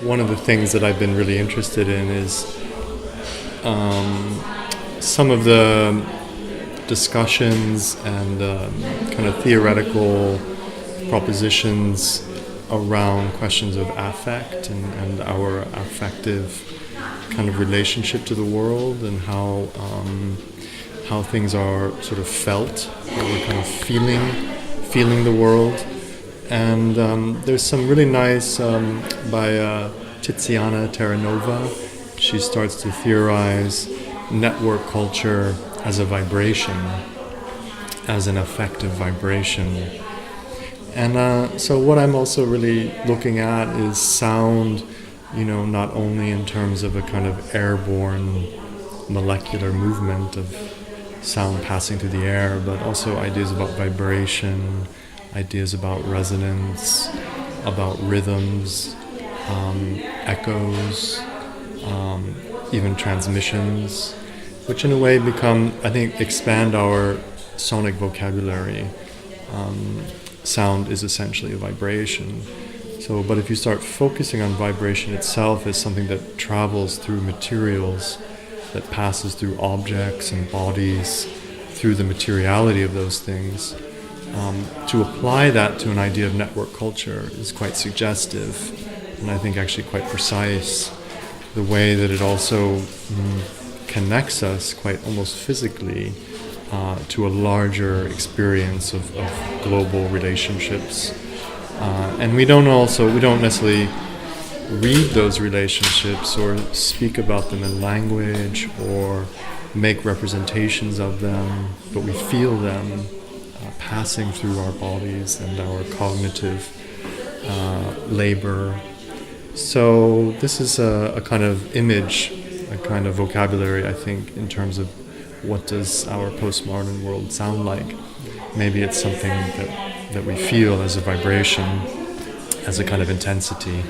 one of the things that I've been really interested in is some of the discussions and kind of theoretical propositions around questions of affect and our affective kind of relationship to the world, and how things are sort of felt, how we're kind of feeling the world. And there's some really nice by Tiziana Terranova. She starts to theorize network culture as a vibration, as an affective vibration. And so what I'm also really looking at is sound, not only in terms of a kind of airborne molecular movement of sound passing through the air, but also ideas about vibration, ideas about resonance, about rhythms, echoes, even transmissions, which in a way expand our sonic vocabulary. Sound is essentially a vibration. But if you start focusing on vibration itself as something that travels through materials, that passes through objects and bodies, through the materiality of those things, to apply that to an idea of network culture is quite suggestive, and I think actually quite precise. The way that it also connects us quite almost physically to a larger experience of global relationships. And we don't necessarily read those relationships or speak about them in language or make representations of them, but we feel them passing through our bodies and our cognitive labor. So this is a kind of image, a kind of vocabulary, I think, in terms of what does our postmodern world sound like. Maybe it's something that we feel as a vibration, as a kind of intensity.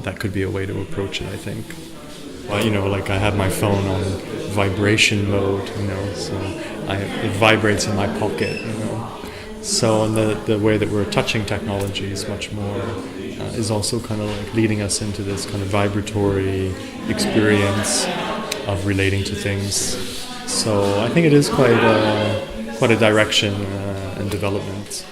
That could be a way to approach it, I think. Well, like I have my phone on vibration mode, so it vibrates in my pocket, So the way that we're touching technology is much more, is also kind of like leading us into this kind of vibratory experience of relating to things. So I think it is quite a direction and development.